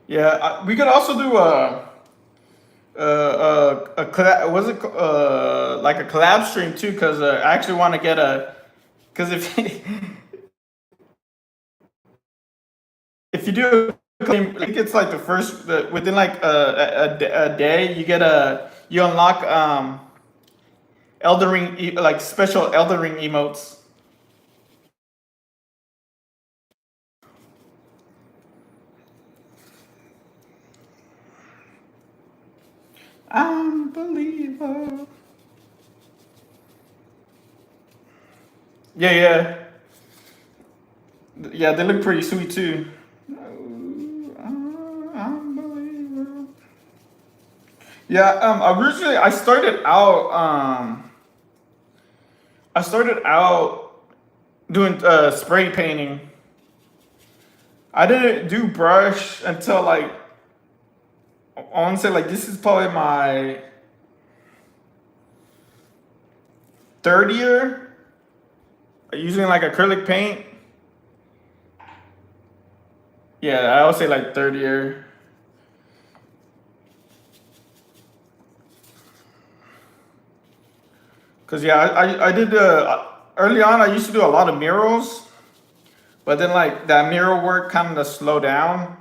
Yeah, we could also do was it like a collab stream too? Because I actually want to get a because if if you do a claim, I think it's like the first within like a day you get a you unlock Elden Ring like special Elden Ring emotes. Unbeliever. Yeah, yeah, yeah. They look pretty sweet too. Unbeliever. Yeah. Originally I started out doing spray painting. I didn't do brush until like I want to say like this is probably my third year using like acrylic paint. Yeah, I would say like third year. Cause yeah, I did early on. I used to do a lot of murals, but then like that mural work kind of slowed down.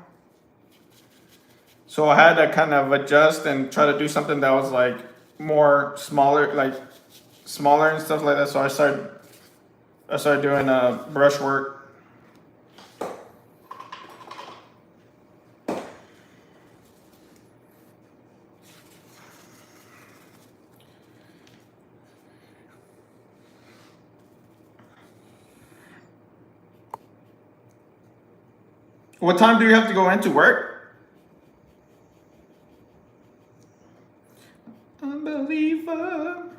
So I had to kind of adjust and try to do something that was like more smaller, like smaller and stuff like that. So I started doing brush work. What time do you have to go into work? Unbeliever.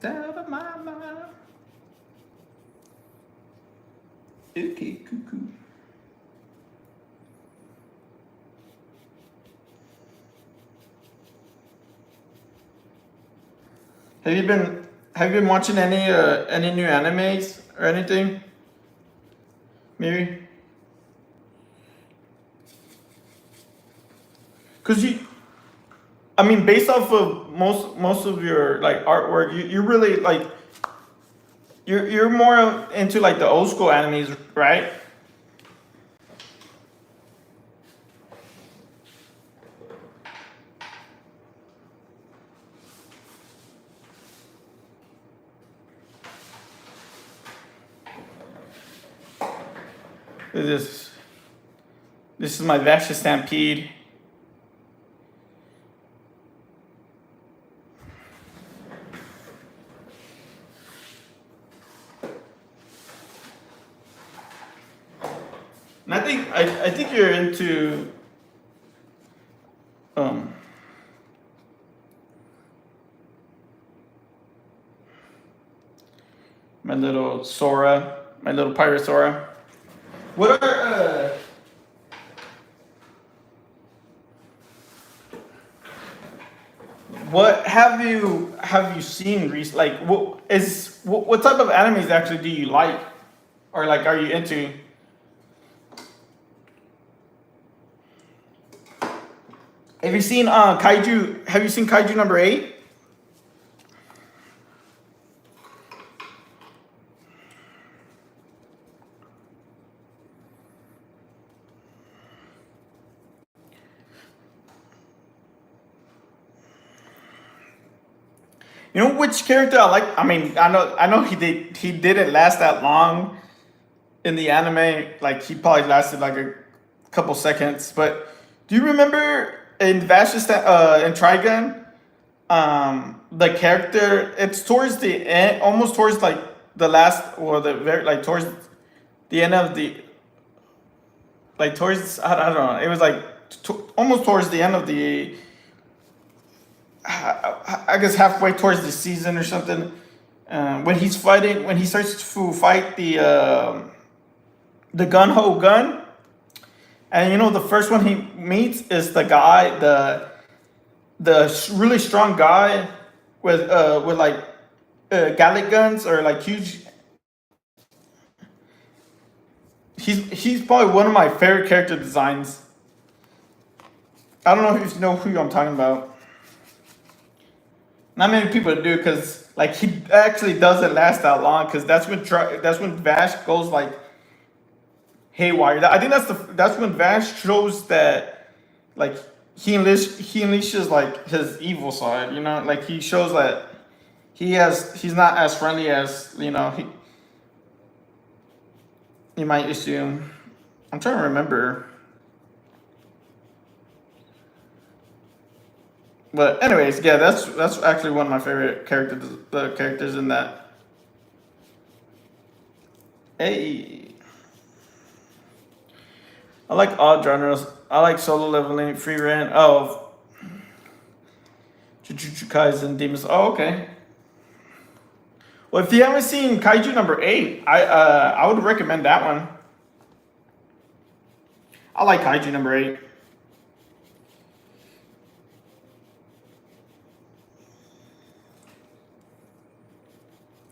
Down to my mind. Okay, cuckoo. Have you been have you been watching any new animes or anything? Maybe? Cause you I mean based off of most of your like artwork, you really like you're more into like the old school animes, right? This this is my Vasha Stampede. And I think you're into um my little Sora, my little pirate Sora. What are what have you seen recently? Like what type of animes actually do you like or like are you into? Have you seen Kaiju? Have you seen Kaiju number 8? You know which character I like? I mean, I know he didn't last that long in the anime. Like he probably lasted like a couple seconds. But do you remember in in Trigun, the character? It's towards the end, almost towards like the last or the very like towards the end of the like towards I don't know. It was like almost towards the end of the I guess halfway towards the season or something. When he's fighting, when he starts to fight the gun ho gun, and you know the first one he meets is the guy, the really strong guy with like Gallic guns or like huge. He's probably one of my favorite character designs. I don't know if you know who I'm talking about. Not many people do because like he actually doesn't last that long because that's when Vash goes like haywire. I think that's when Vash shows that like he unleashes like his evil side. You know, like he shows that he's not as friendly as you might assume. I'm trying to remember. But anyways, yeah, that's actually one of my favorite characters. The characters in that. Hey, I like all genres. I like solo leveling, free run. Oh, Jujutsu Kaisen, Demons. Oh, okay. Well, if you haven't seen Kaiju number 8, I would recommend that one. I like Kaiju number 8.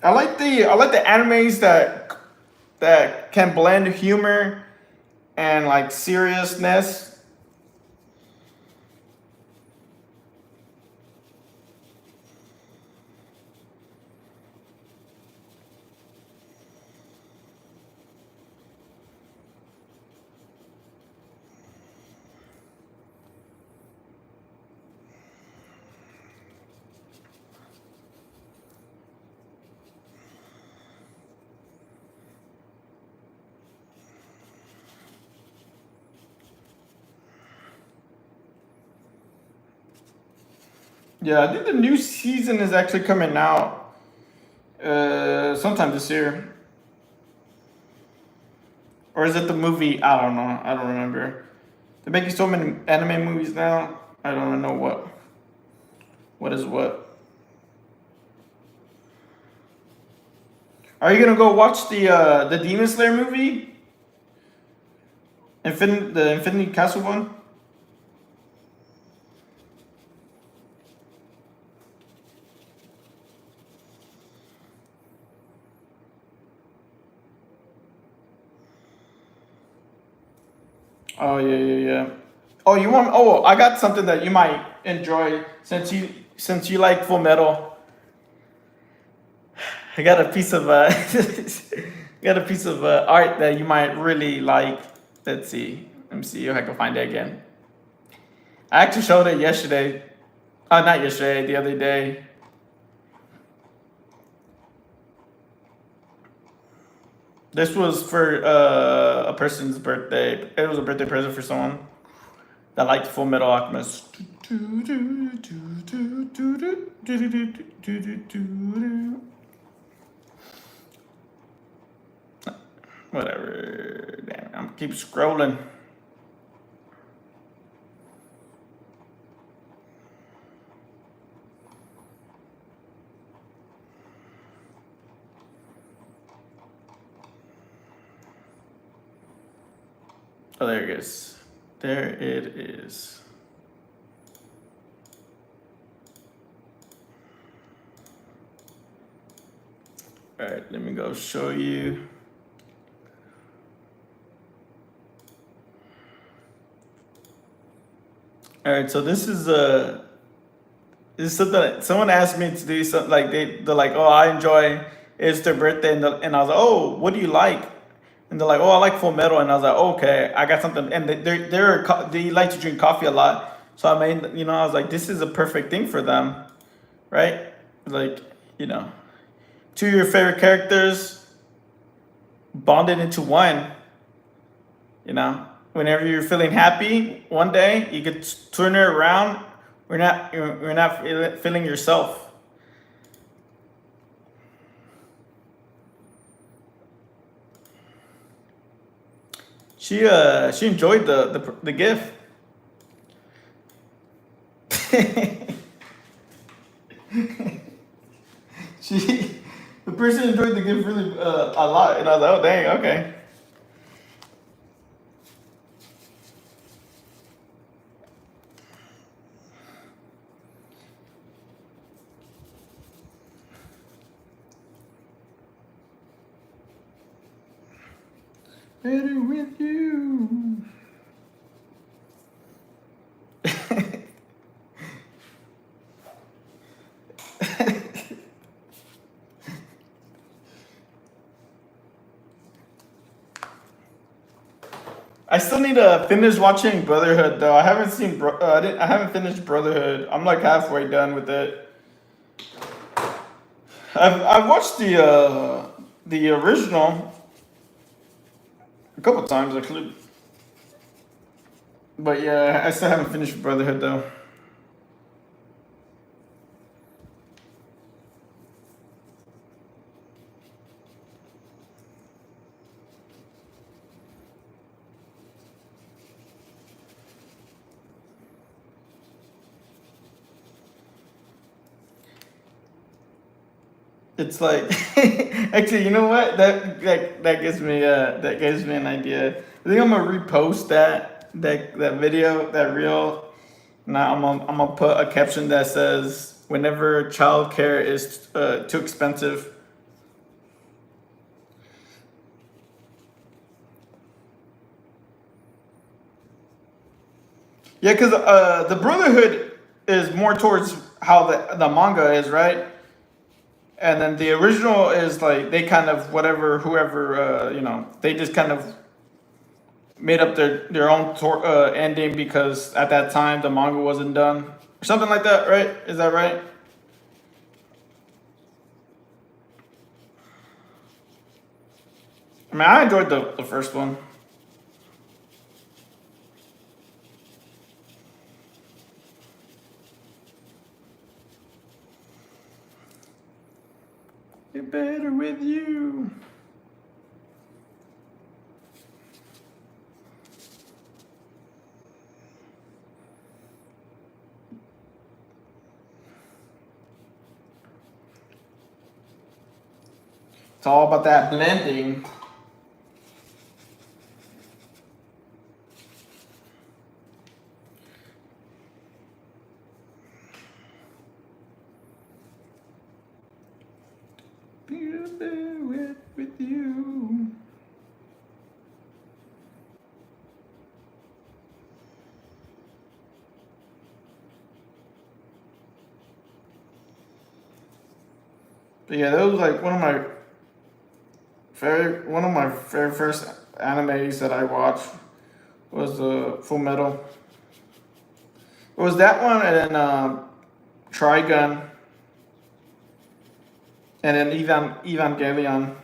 I like the animes that can blend humor and like seriousness. Yeah, I think the new season is actually coming out sometime this year. Or is it the movie? I don't know. I don't remember. They're making so many anime movies now. I don't even know what is what. Are you gonna go watch the Demon Slayer movie? The Infinity Castle one? Oh yeah, yeah, yeah. Oh, you want? Oh, I got something that you might enjoy since you like Full Metal. I got a piece of got a piece of art that you might really like. Let's see. Let me see if I can find it again. I actually showed it yesterday. Not yesterday. The other day. This was for a person's birthday. It was a birthday present for someone that liked Full Metal Alchemist. Whatever. Damn, I'm keep scrolling. Oh, there it is. There it is. All right, let me go show you. All right, so this is something that someone asked me to do something like they're like, oh, I enjoy. It's their birthday, and I was like, oh, what do you like? And they're like, oh, I like Full Metal, and I was like, okay, I got something. And they like to drink coffee a lot, so I made I was like, this is a perfect thing for them, right? Like you know, two of your favorite characters bonded into one. Whenever you're feeling happy one day, you could turn it around. We're not feeling yourself. She enjoyed the gift. she the person enjoyed the gift really a lot, and I was like, oh dang, okay. Better with you. I still need to finish watching Brotherhood though. I haven't seen I haven't finished Brotherhood. I'm like halfway done with it. I've watched the original a couple times actually. But yeah, I still haven't finished Brotherhood though. It's like actually, you know what? That gives me an idea. I think I'm gonna repost that video, that reel. Now I'm gonna put a caption that says, "Whenever childcare is too expensive." Yeah, because the Brotherhood is more towards how the manga is, right? And then the original is like they kind of whatever whoever they just kind of made up their own ending because at that time the manga wasn't done or something like that, right? Is that right? I mean, I enjoyed the first one. Get better with you. It's all about that blending. Get better with you. But yeah, that was like one of my very first animes that I watched was Full Metal. It was that one, and then Trigun, and then Evangelion.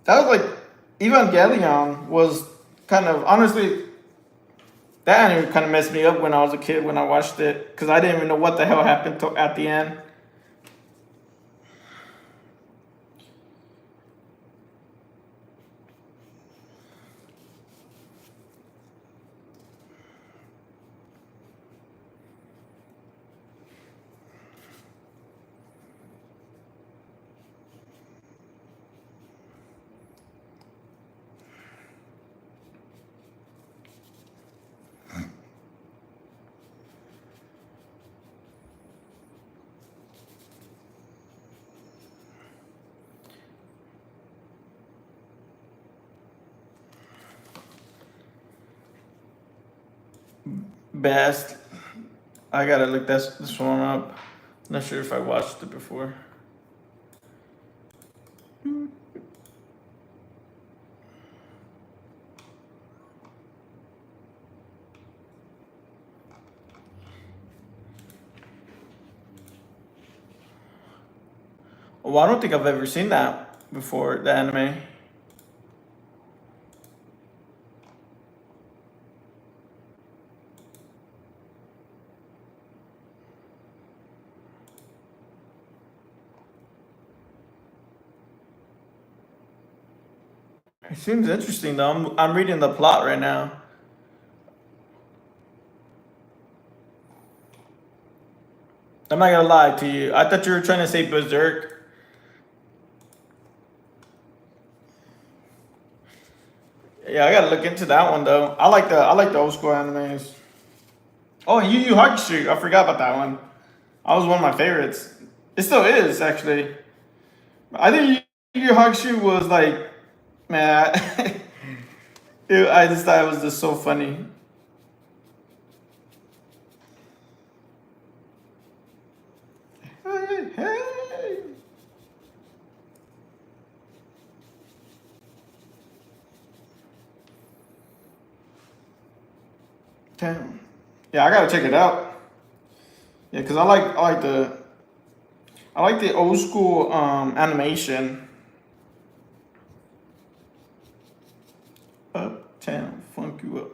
That was like Evangelion was kind of honestly that anime kind of messed me up when I was a kid when I watched it because I didn't even know what the hell happened at the end. Best. I gotta look this one up. Not sure if I watched it before. Well, I don't think I've ever seen that before. The anime. It seems interesting though. I'm reading the plot right now. I'm not gonna lie to you. I thought you were trying to say Berserk. Yeah, I gotta look into that one though. I like the old school animes. Oh, Yu Yu Hakusho. I forgot about that one. That was one of my favorites. It still is actually. I think Yu Yu Hakusho was like, man. I just thought it was just so funny. Hey, hey. Damn. Yeah, I gotta check it out. Yeah, cause I like the old school animation. Uptown funk you up.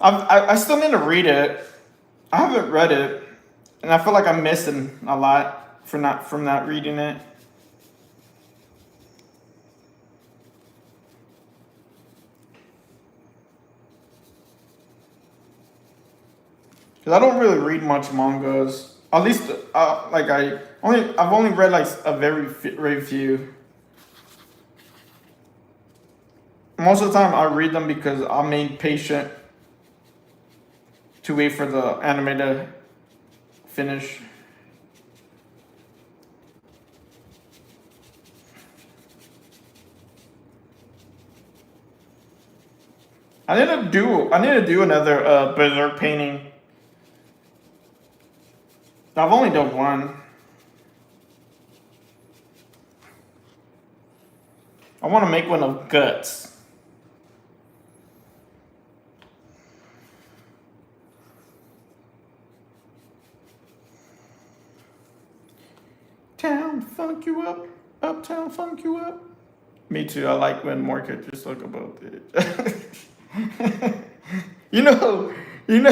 I still need to read it. I haven't read it, and I feel like I'm missing a lot from not reading it. Cause I don't really read much mangas. At least, I've only read like a very few. Most of the time, I read them because I'm impatient to wait for the anime to finish. I need to do another berserk painting. I've only done one. I want to make one of guts. Town funk you up, uptown funk you up. Me too. I like when more characters talk about it. you know, you know,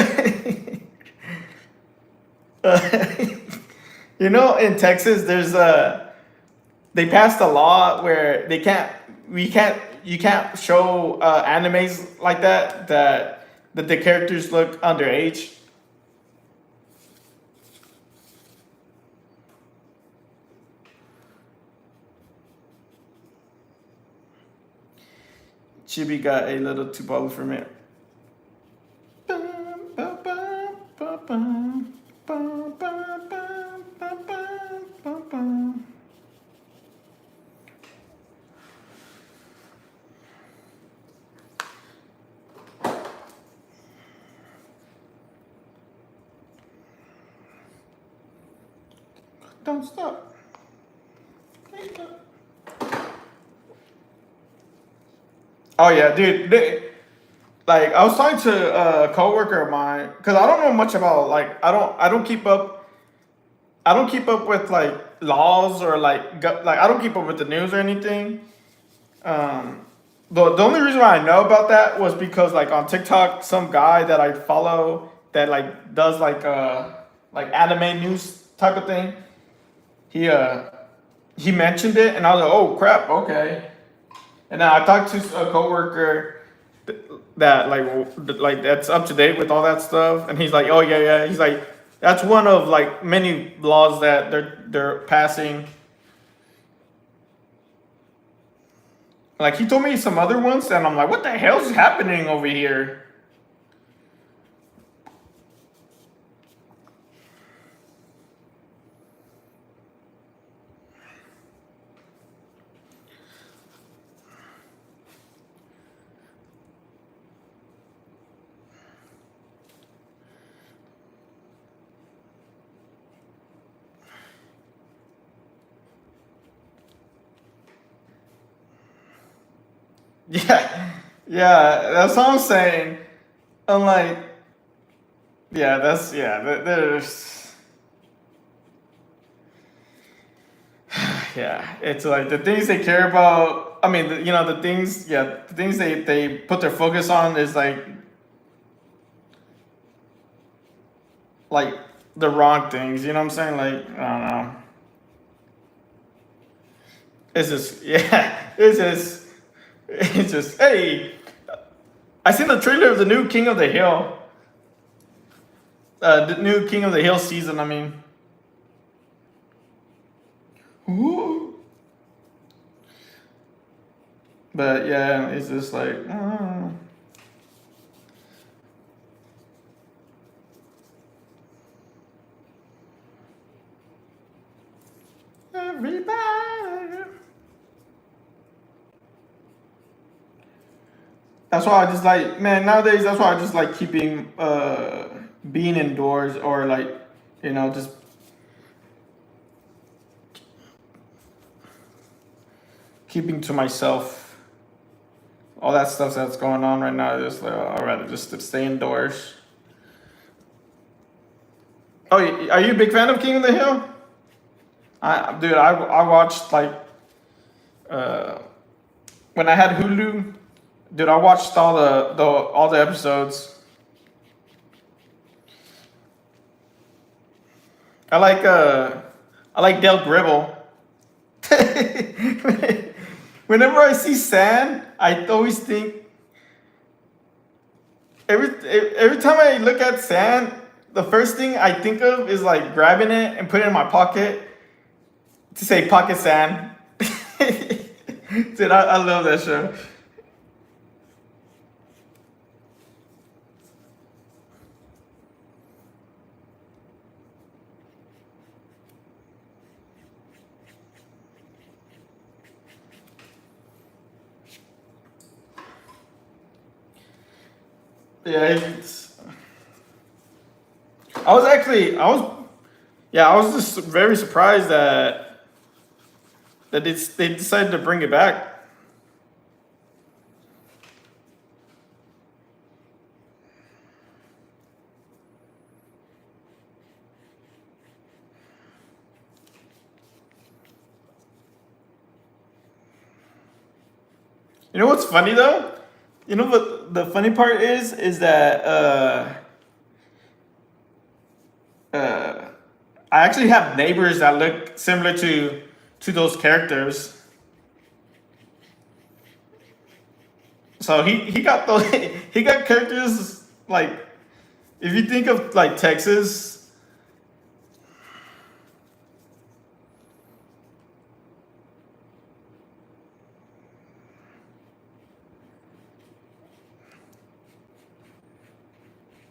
uh, in Texas, they passed a law where you can't show animes like that the characters look underage. Chibi got a little too bottle from it. Don't stop. Oh yeah, dude. Like I was talking to a coworker of mine because I don't know much about like I don't keep up with like laws or like I don't keep up with the news or anything. Um, the only reason why I know about that was because like on TikTok, some guy that I follow that like does like anime news type of thing. He uh he mentioned it, and I was like, oh crap, okay. And then I talked to a coworker that like that's up to date with all that stuff, and he's like, oh yeah, yeah. He's like, that's one of like many laws that they're passing. Like he told me some other ones, and I'm like, what the hell's happening over here? Yeah, yeah, that's what I'm saying. I'm like, yeah, there's yeah, it's like the things they care about. I mean, the things they put their focus on is like the wrong things. You know what I'm saying? Like I don't know. It's just yeah, it's just hey, I seen the trailer of the new King of the Hill. The new King of the Hill season. I mean, ooh, But yeah, it's just like everybody. That's why I just like, man, nowadays that's why I just like keeping being indoors, or like, just keeping to myself. All that stuff that's going on right now, just like, I'd rather just stay indoors. Oh, are you a big fan of King of the Hill? I watched like uh when I had Hulu, dude, I watched all the episodes. I like uh I like Del Gribble. Whenever I see sand, I always think every time I look at sand, the first thing I think of is like grabbing it and putting it in my pocket to say pocket sand. Dude, I love that show. Yeah, I was just very surprised that they decided to bring it back. You know what's funny though? You know what the funny part is that uh, I actually have neighbors that look similar to those characters. So he got those he got characters like, if you think of like Texas,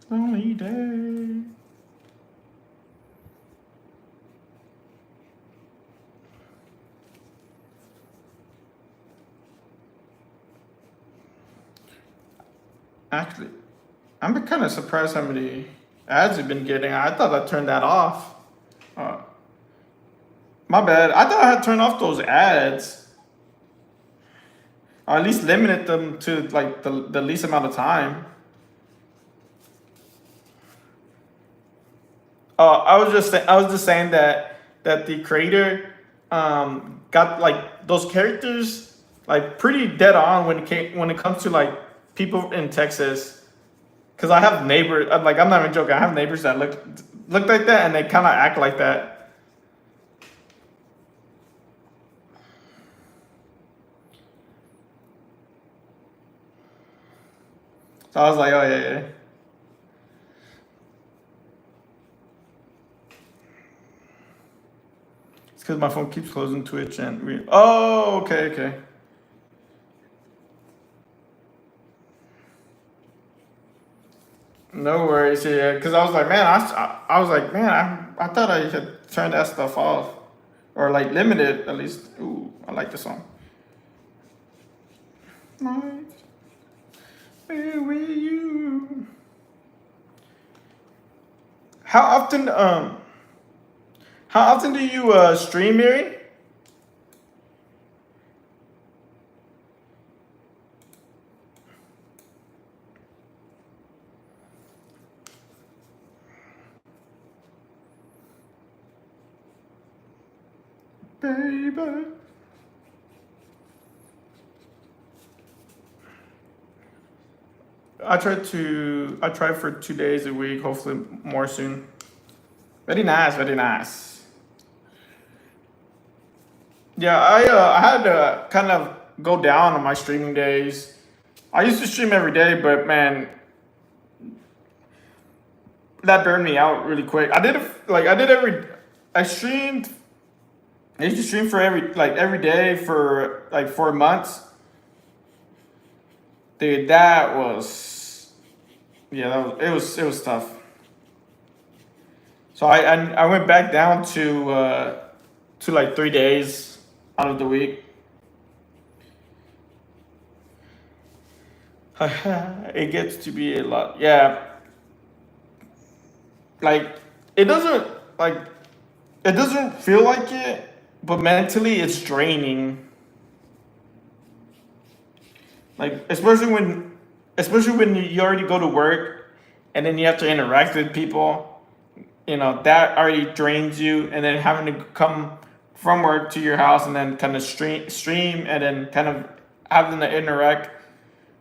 lonely day. Actually, I'm kind of surprised how many ads you've been getting. I thought I turned that off. Uh, my bad. I thought I had turned off those ads, or at least limited them to like the least amount of time. I was just saying that the creator got like those characters like pretty dead on when it comes to like people in Texas. Cause I have neighbors, like I'm not even joking. I have neighbors that look like that, and they kind of act like that. So I was like, oh yeah, yeah. It's because my phone keeps closing Twitch and oh, okay, okay. No worries, yeah. Because I was like, man, I was like, man, I thought I had turned that stuff off, or like limited at least. Ooh, I like the song. Night, where were you? How often how often do you stream, Mary? Baby. I try for 2 days a week, hopefully more soon. Very nice, very nice. Yeah, I had to kind of go down on my streaming days. I used to stream every day, but man, that burned me out really quick. I did every I streamed I used to stream for every day for like 4 months. dude, that was yeah, it was tough. So I went back down to like 3 days out of the week. It gets to be a lot. Yeah, like it doesn't like it doesn't feel like it, but mentally it's draining. Like especially when you already go to work and then you have to interact with people, you know, that already drains you, and then having to come from work to your house and then kind of stream and then kind of having to interact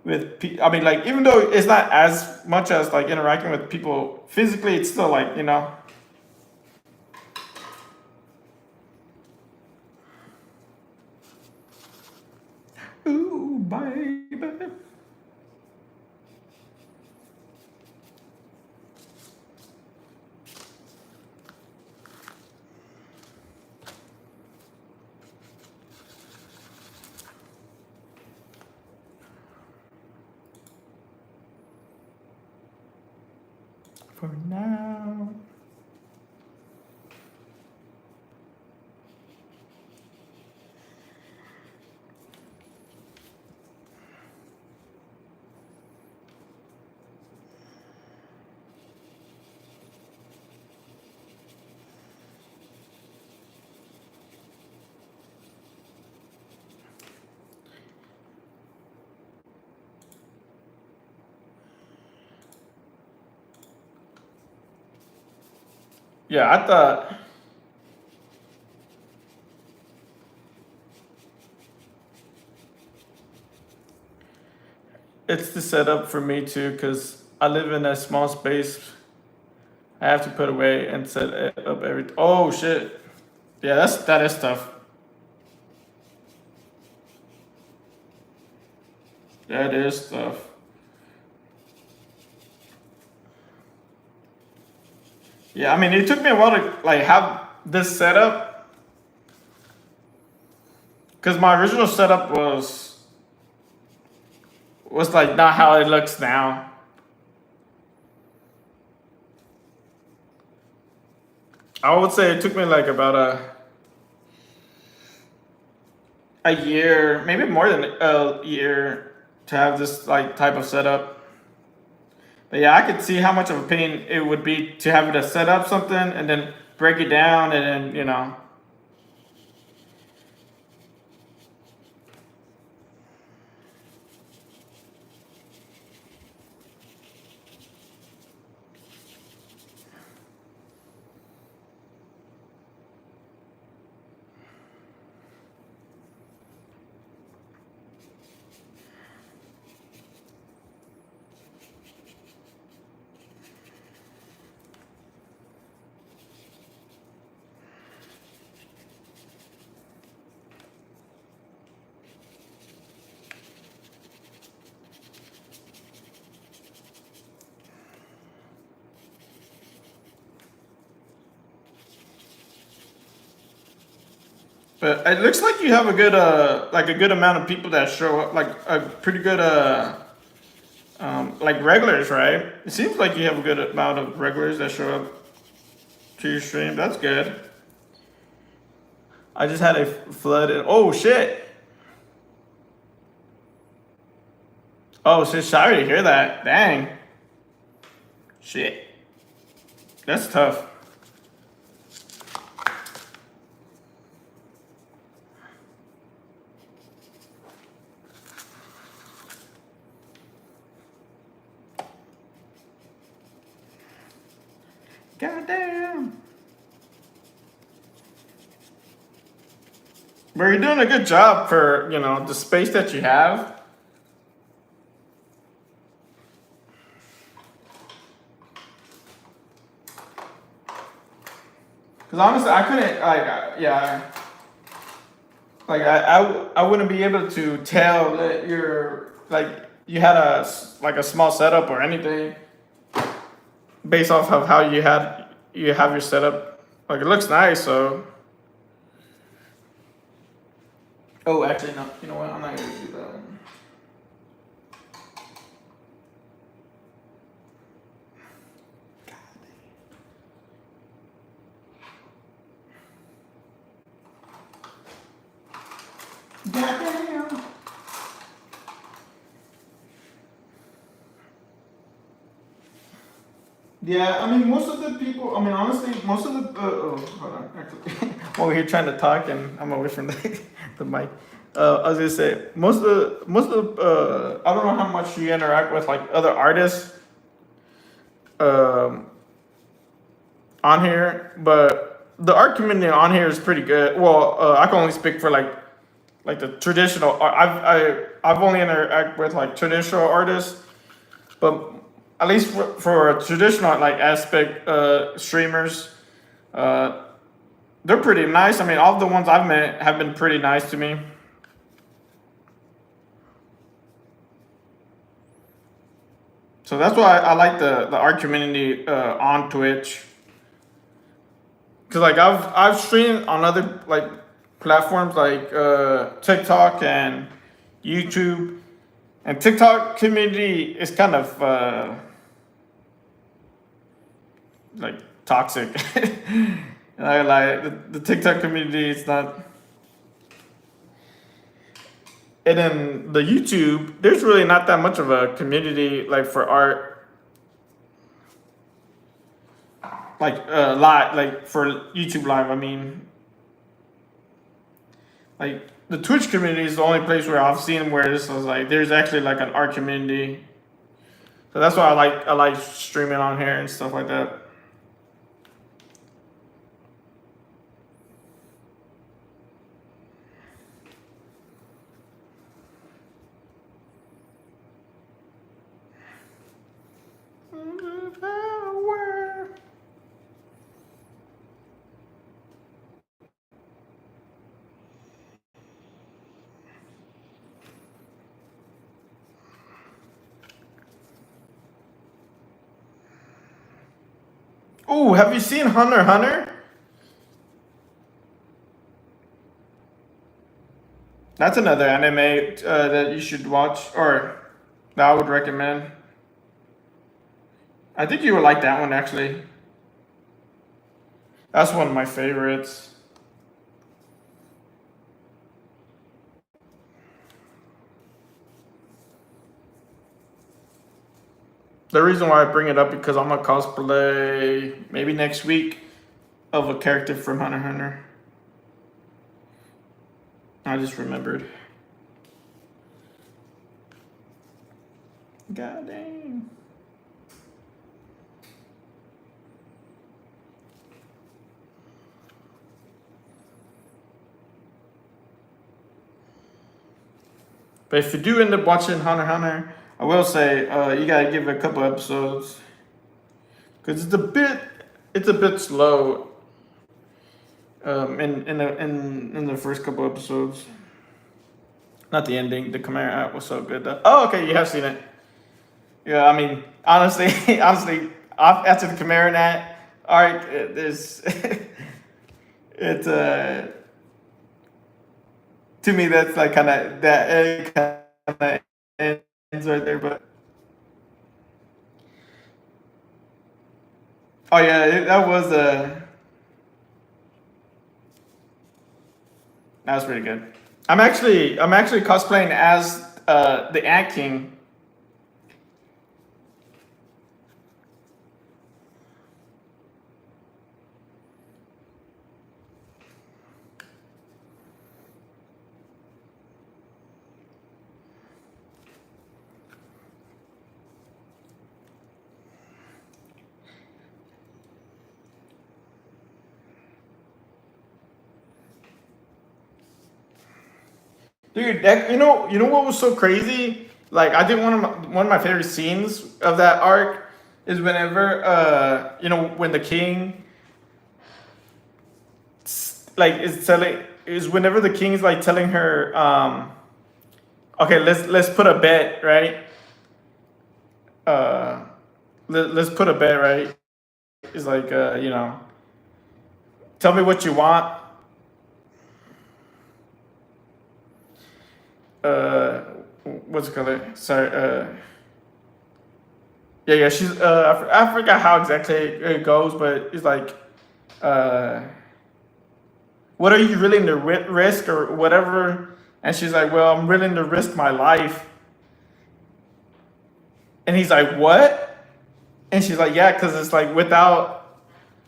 with I mean, like, even though it's not as much as like interacting with people physically, it's still like, you know. Ooh, baby. For now. Yeah, I thought it's the setup for me too, because I live in a small space. I have to put away and set it up every. Oh shit! Yeah, that is tough. That is tough. Yeah, I mean, it took me a while to like have this setup, because my original setup was like not how it looks now. I would say it took me like about a year, maybe more than a year, to have this like type of setup. But yeah, I could see how much of a pain it would be to have to set up something and then break it down and then, you know. But it looks like you have a good like a good amount of people that show up, like a pretty good like regulars, right? It seems like you have a good amount of regulars that show up to your stream. That's good. I just had a flood. Oh shit! Oh shit! Sorry to hear that. Dang. Shit. That's tough. Goddamn. But you're doing a good job for, you know, the space that you have. Because honestly, I couldn't like yeah, like I wouldn't be able to tell that you're like you had like a small setup or anything based off of how you have your setup. Like, it looks nice, so. Oh, actually no. You know what? I'm not gonna do that one. Yeah, I mean, most of the people. I mean, honestly, most of the. Hold on, actually, I'm over here trying to talk, and I'm away from the mic. I was gonna say most of the. I don't know how much you interact with like other artists um, on here, but the art community on here is pretty good. Well, I can only speak for like the traditional. I've only interact with like traditional artists, but at least for a traditional like aspect streamers, uh, they're pretty nice. I mean, all the ones I've met have been pretty nice to me. So that's why I like the art community on Twitch. Cause like I've streamed on other like platforms like TikTok and YouTube, and TikTok community is kind of like toxic. I like the TikTok community. It's not, and then the YouTube. There's really not that much of a community like for art, like live, like for YouTube live. I mean, like the Twitch community is the only place where I've seen where this was like there's actually like an art community. So that's why I like streaming on here and stuff like that. Oh, have you seen Hunter x Hunter? That's another anime that you should watch, or that I would recommend. I think you would like that one actually. That's one of my favorites. The reason why I bring it up because I'm gonna cosplay maybe next week of a character from Hunter x Hunter. I just remembered. God dang. But if you do end up watching Hunter x Hunter, I will say you gotta give it a couple episodes because it's a bit slow in the first couple episodes. Not the ending. The Calamity Art was so good though. Oh, okay, you have seen it. Yeah, I mean, honestly, honestly, after the Calamity Art, there's it's to me that's like kind of that it kind of ends right there. But oh yeah, that was pretty good. I'm actually cosplaying as the Ant King. Dude, you know what was so crazy? Like, I think one of my favorite scenes of that arc is whenever, when the king like is whenever the king is like telling her, okay, let's put a bet, right? Uh, let's put a bet, right? It's like, tell me what you want. Uh, what's it called? Sorry. Yeah, yeah. She's. I forgot how exactly it goes, but it's like, uh, what are you willing to risk or whatever? And she's like, well, I'm willing to risk my life. And he's like, what? And she's like, yeah, because it's like without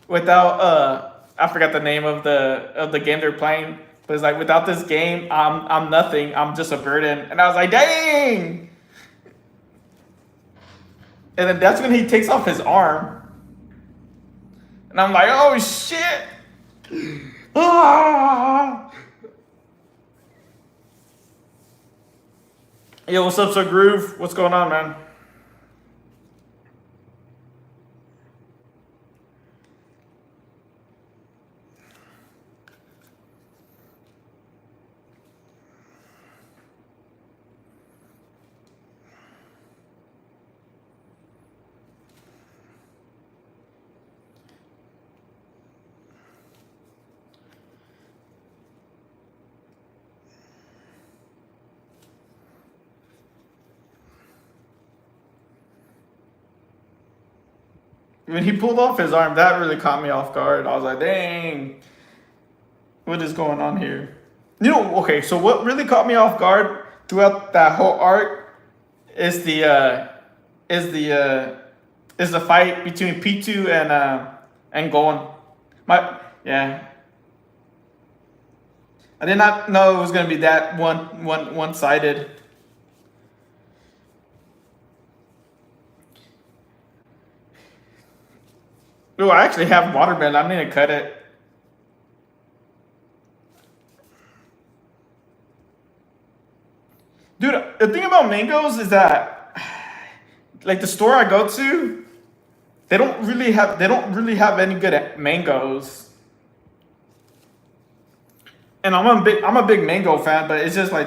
I forgot the name of the game they're playing, but it's like without this game, I'm nothing. I'm just a burden. And I was like, dang. And then that's when he takes off his arm, and I'm like, oh shit. Ah. Yo, what's up, Sir Groove? What's going on, man? When he pulled off his arm, that really caught me off guard. I was like, dang, what is going on here? You know, okay, so what really caught me off guard throughout that whole arc is the is the fight between P2 and Gon. Yeah. I did not know it was gonna be that one sided. Oh, I actually have watermelon. I need to cut it. Dude, the thing about mangoes is that like the store I go to, they don't really have any good mangoes. And I'm a big mango fan, but it's just like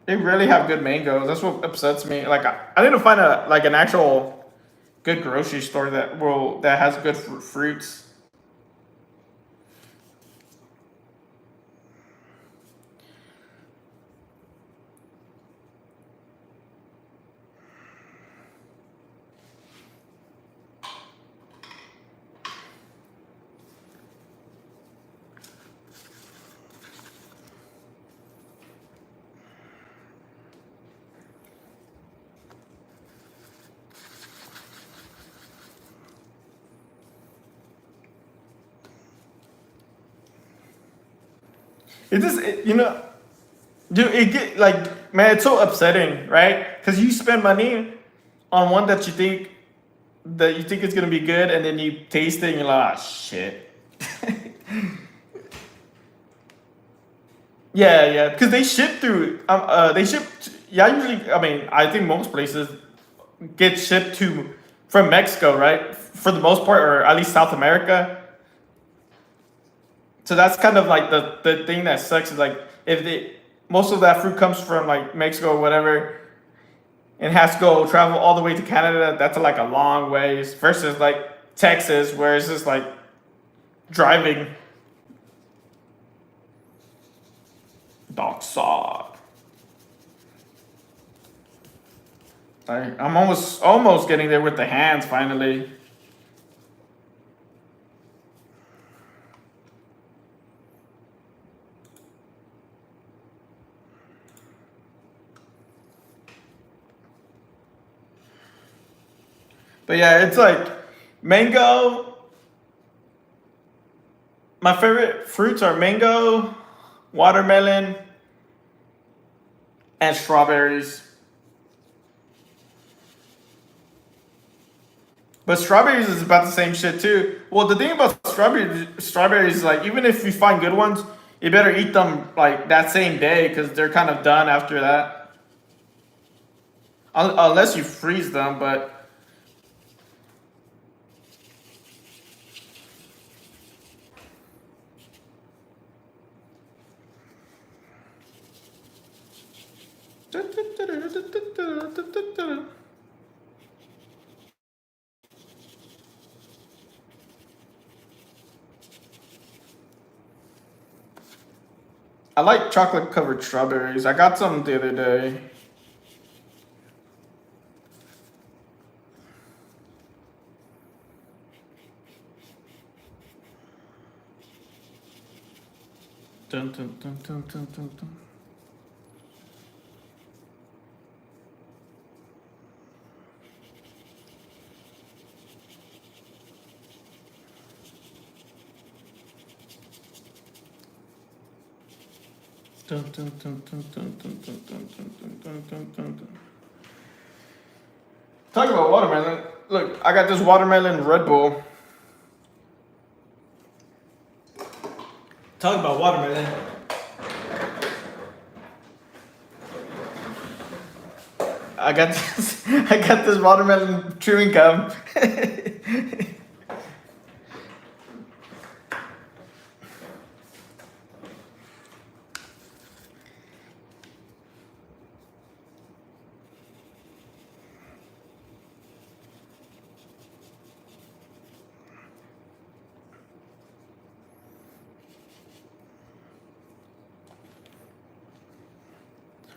they rarely have good mangoes. That's what upsets me. Like I need to find an actual good grocery store that has good fruits. Dude, it get like man, it's so upsetting, right? Because you spend money on one that you think is gonna be good, and then you taste it and you're like, ah, shit. Yeah, yeah, because they ship. Yeah, usually, I mean, I think most places get shipped to from Mexico, right? For the most part, or at least South America. So that's kind of like the thing that sucks is like if they most of that fruit comes from like Mexico or whatever, and has to go travel all the way to Canada. That's like a long ways versus like Texas, where it's just like driving. Dog saw. I'm almost getting there with the hands finally. But yeah, it's like mango. My favorite fruits are mango, watermelon, and strawberries. But strawberries is about the same shit too. Well, the thing about strawberries is like even if you find good ones, you better eat them like that same day because they're kind of done after that. Unless you freeze them, but I like chocolate covered strawberries. I got some the other day. Dun, dun, dun, dun, dun, dun, dun. Dun, dun, dun, dun, dun, dun, dun, dun, dun, dun, dun, dun, dun, dun. Talk about watermelon. Look, I got this watermelon Red Bull. Talk about watermelon. I got this. I got this watermelon chewing gum.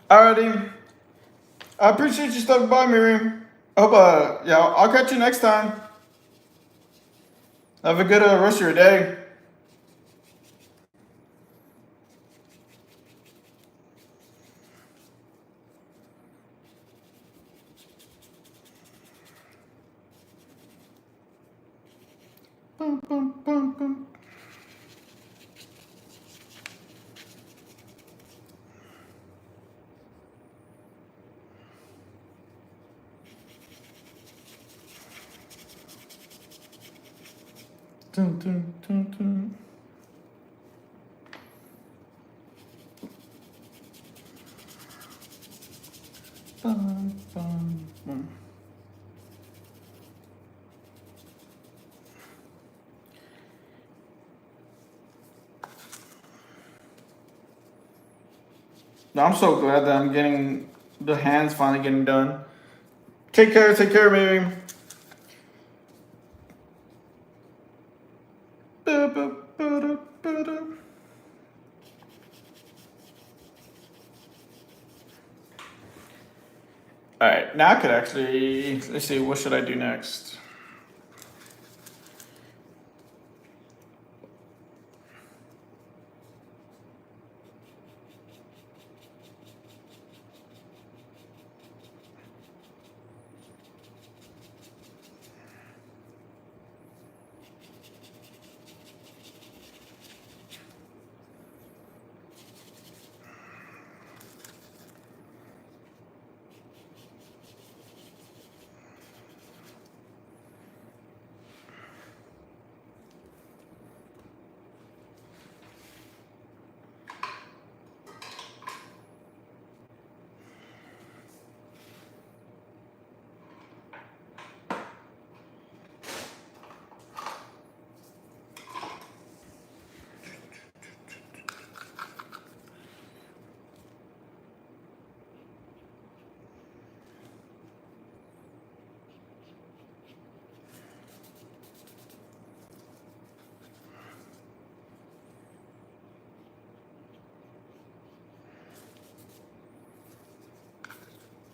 Alrighty. I appreciate you stopping by, Miriam. I hope, yeah, I'll catch you next time. Have a good rest of your day. Boom, boom, boom, boom. Dun, dun, dun, dun. Bum, bum, bum. No, I'm so glad that I'm getting the hands finally getting done. Take care, Miriam. All right, now I could actually, let's see, what should I do next?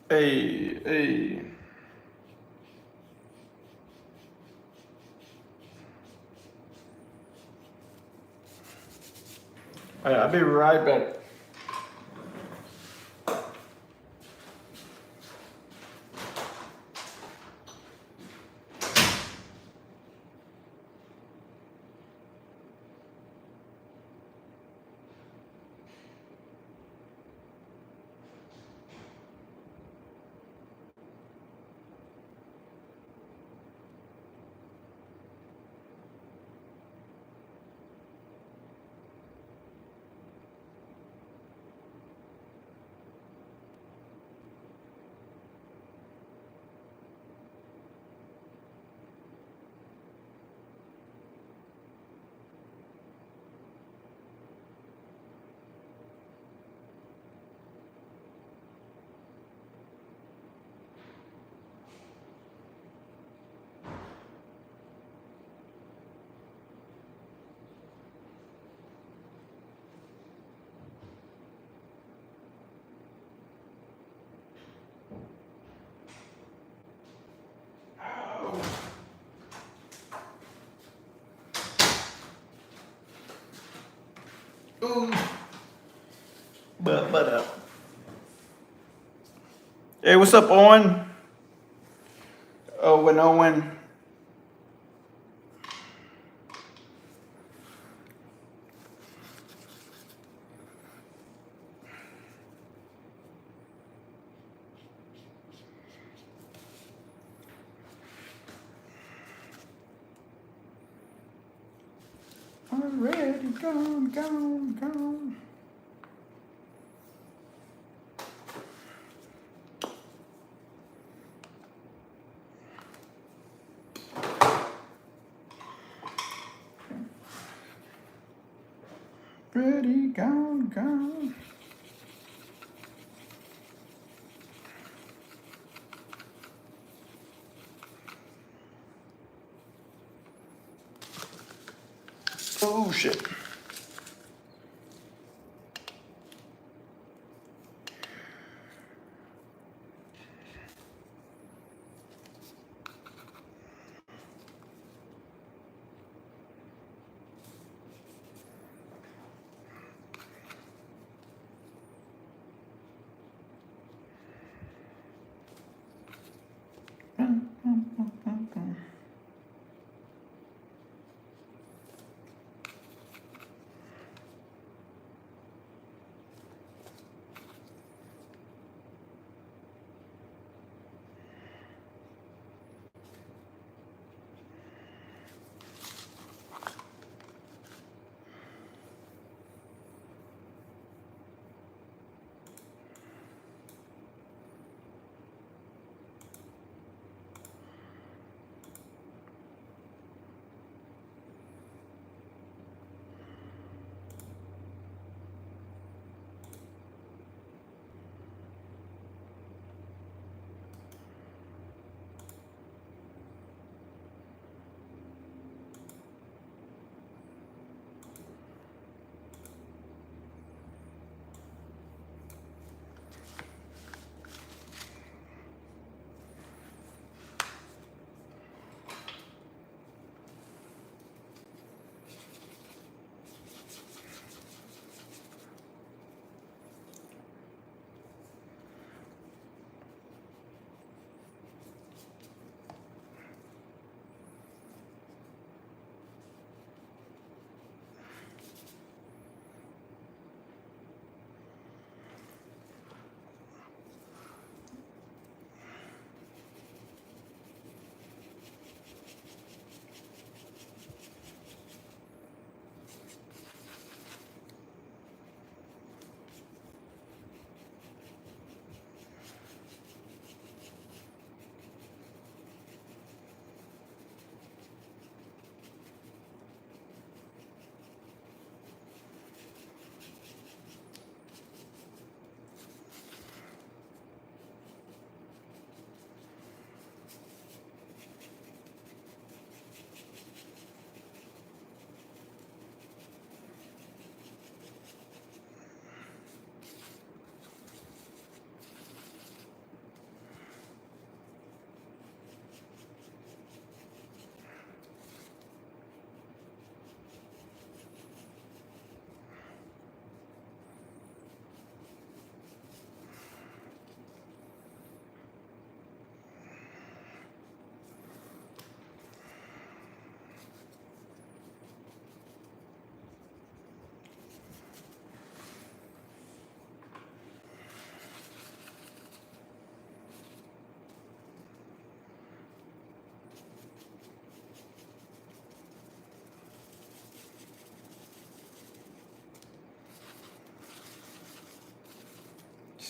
Hey. All right, I'll be right back. Ooh. But. Hey, what's up, Owen? Owen. I'm ready, gone, gone, gone. Ready, gone, gone. Oh shit.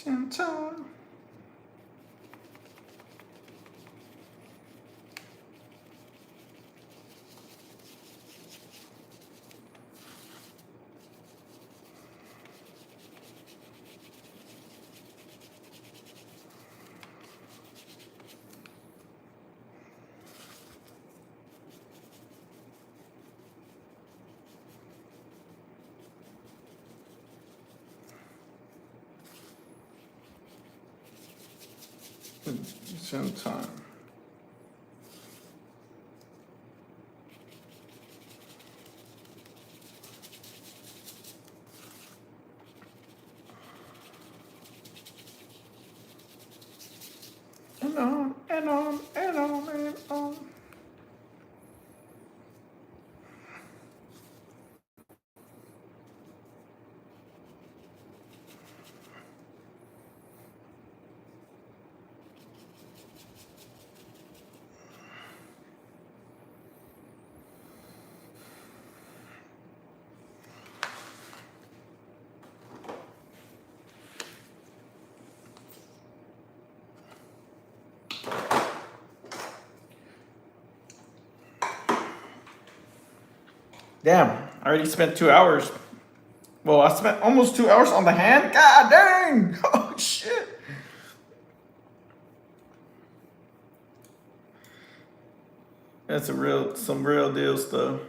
Santa. Same time. And on, and on, and on, and on. Damn, I already spent 2 hours. Well, I spent almost 2 hours on the hand. God dang! Oh shit! That's some real deal stuff.